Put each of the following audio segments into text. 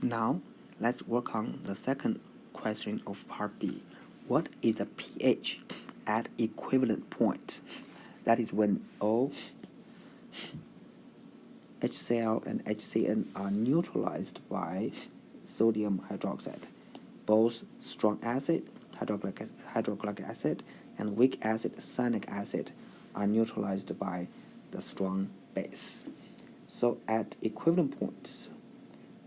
Now, let's work on the second question of part B. What is the pH at equivalent point? That is when all HCl and HCN are neutralized by sodium hydroxide. Both strong acid, hydrochloric acid, and weak acid, cyanic acid, are neutralized by the strong base. So at equivalent points,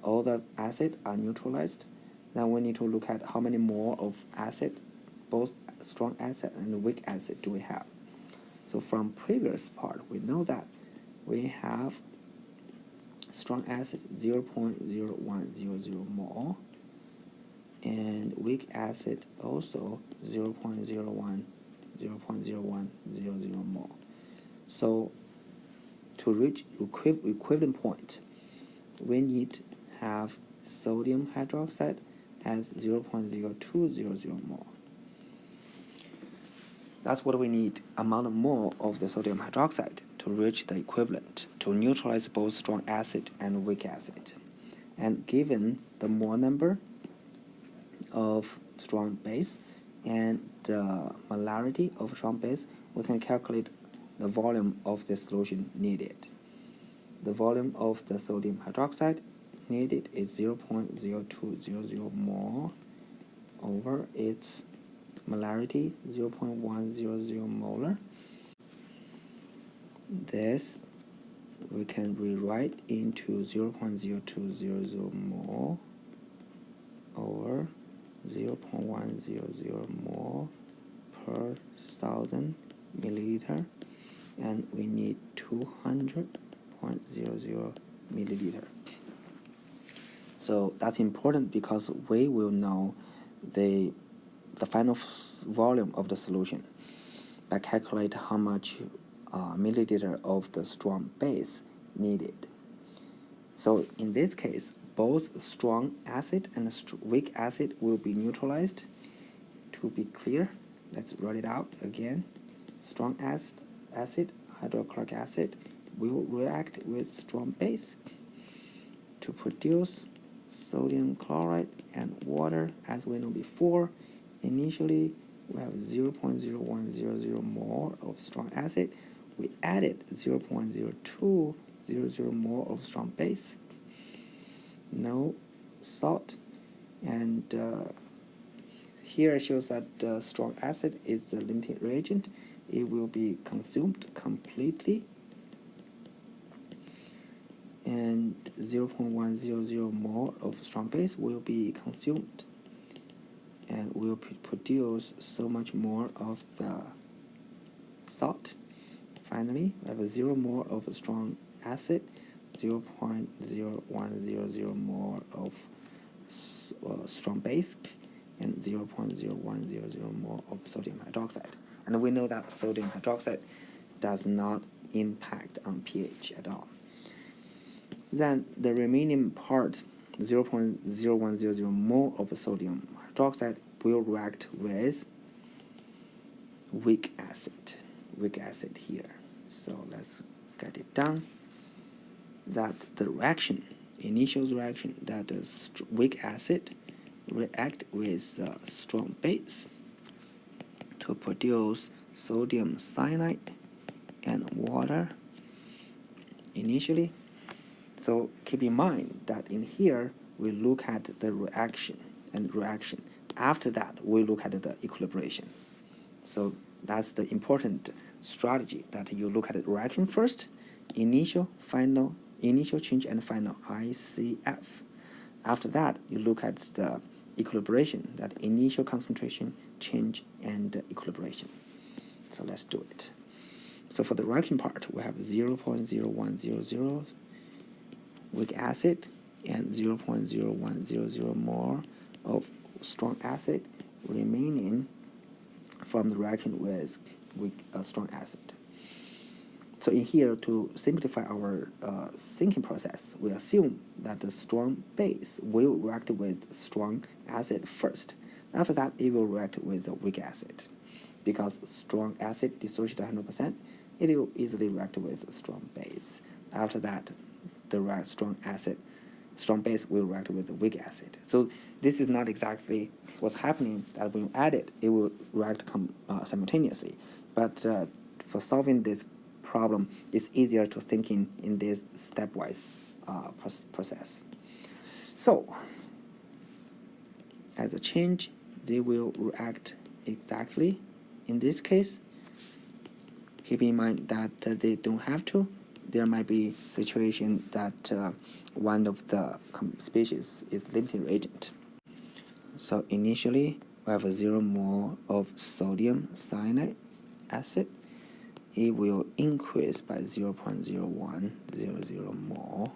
all the acid are neutralized. Then we need to look at how many more of acid, both strong acid and weak acid, do we have. So from previous part, we know that we have strong acid 0.0100 mole, and weak acid also 0.0100 mole. So to reach equivalent point, we need to have sodium hydroxide as 0.0200 mole. That's what we need, amount of mole of the sodium hydroxide to reach the equivalent, to neutralize both strong acid and weak acid. And given the mole number of strong base and the molarity of strong base, we can calculate the volume of the solution needed. The volume of the sodium hydroxide needed is 0.0200 mole over its molarity 0.100 molar. This we can rewrite into 0.0200 mole over 0.100 mole per 1,000 milliliter, and we need 200.00 milliliter. So that's important because we will know the final volume of the solution by calculate how much milliliter of the strong base needed. So in this case, both strong acid and weak acid will be neutralized. To be clear, let's write it out again. Strong acid, hydrochloric acid, will react with strong base to produce sodium chloride and water. As we know before, initially we have 0.0100 mole of strong acid. We added 0.0200 mole of strong base. No salt, and here it shows that strong acid is the limiting reagent. It will be consumed completely, and 0.100 mole of strong base will be consumed and will produce so much more of the salt. Finally, we have a 0 mole of strong acid, 0.0100 mole of strong base, and 0.0100 mole of sodium hydroxide. And we know that sodium hydroxide does not impact on pH at all. Then the remaining part, 0.0100 mole of sodium hydroxide, will react with weak acid here. So let's get it done. That the reaction, initial reaction, that the weak acid react with the strong base to produce sodium cyanide and water initially. So keep in mind that in here we look at the reaction and reaction. After that, we look at the equilibration. So that's the important strategy, that you look at the reaction first, initial change and final ICF. After that, you look at the equilibration, that initial concentration, change, and equilibration. So let's do it. So for the reaction part, we have 0.0100 weak acid and 0.0100 more of strong acid remaining from the reaction with strong acid. So in here, to simplify our thinking process, we assume that the strong base will react with strong acid first. After that, it will react with the weak acid. Because strong acid dissociates 100%, it will easily react with strong base. After that, the strong acid strong base will react with the weak acid. So this is not exactly what's happening, that when you add it, it will react simultaneously. But for solving this problem, it's easier to think in this stepwise process. So as a change, they will react exactly. In this case, keep in mind that they don't have to. There might be situation that one of the species is limiting reagent. So initially, we have 0 mole of sodium cyanide acid. It will increase by 0.0100 mole.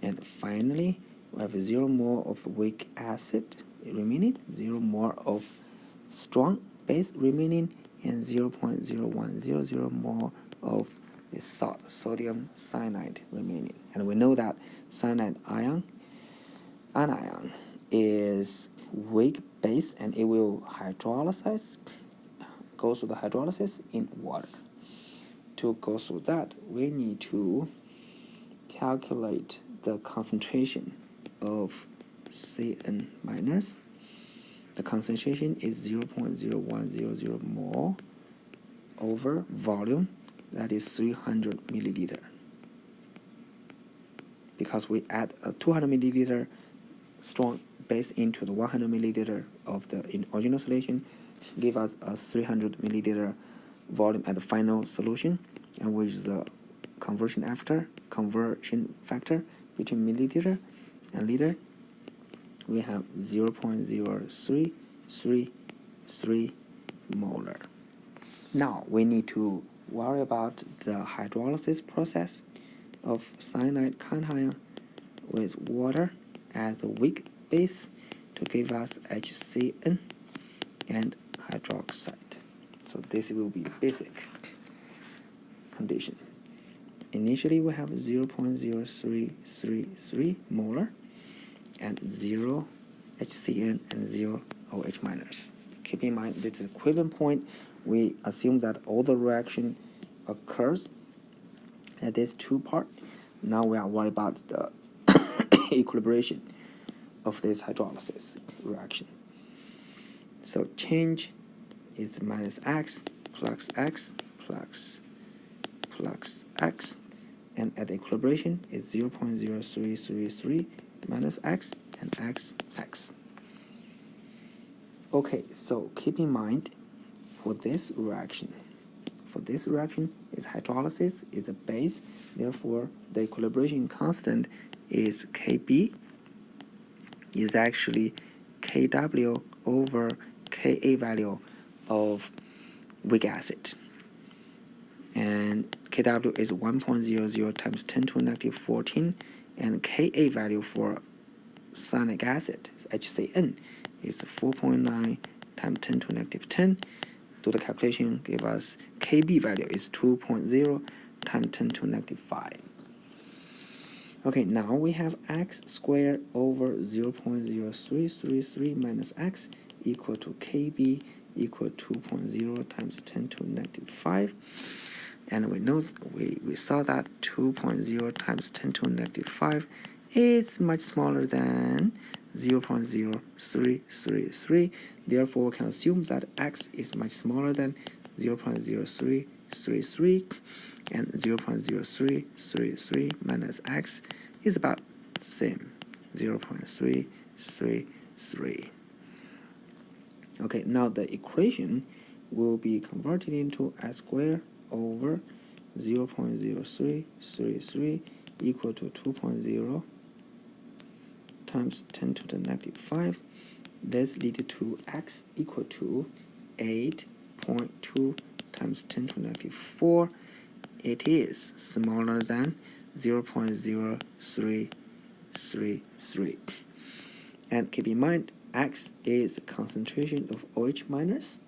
And finally, we have 0 mole of weak acid remaining, 0 mole of strong base remaining, and 0.0100 mole of the sodium cyanide remaining. And we know that cyanide anion is weak base, and it will go through the hydrolysis in water. To go through that, we need to calculate the concentration of Cn minus. The concentration is 0.0100 mole over volume, that is 300 milliliter. Because we add a 200 milliliter strong base into the 100 milliliter of the original solution, give us a 300 milliliter volume at the final solution, and with the conversion factor between milliliter and liter, we have 0.0333 molar. Now we need to worry about the hydrolysis process of cyanide cation with water as a weak base to give us HCN and hydroxide. So this will be basic condition. Initially, we have 0.0333 molar and 0 HCN and 0 OH minus. Keep in mind, this is equivalent point. We assume that all the reaction occurs at this two part. Now we are worried about the equilibration of this hydrolysis reaction. So change is minus x plus x plus x, and at the equilibration is 0.0333 minus x and x. Okay, so keep in mind for this reaction is hydrolysis is a base, therefore the equilibration constant is Kb is actually Kw over Ka value of weak acid, and Kw is 1.00 times 10 to the negative 14, and Ka value for cyanic acid, HCN, is 4.9 times 10 to the negative 10. Do the calculation, give us Kb value is 2.0 times 10 to the negative 5. Okay, now we have x squared over 0.0333 minus x equal to Kb equal to 2.0 times 10 to the negative 5. And we know we saw that 2.0 times 10 to the negative 5 is much smaller than 0.0333. Therefore, we can assume that x is much smaller than 0.0333, and 0.0333 minus x is about the same, 0.333. Okay, now the equation will be converted into x squared over 0.0333 equal to 2.0 times 10 to the negative 5. This leads to x equal to 8.2 times 10 to the negative 4. It is smaller than 0.0333. And keep in mind, x is the concentration of OH minus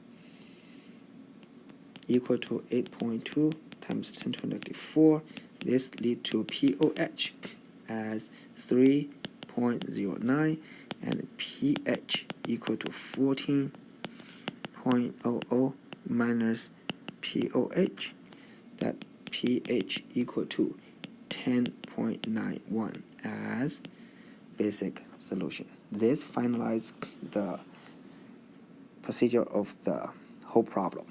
equal to 8.2 times 10 to the negative 4. This leads to POH as 3.09 and pH equal to 14.00 minus POH, that pH equal to 10.0. 0.91 as basic solution. This finalizes the procedure of the whole problem.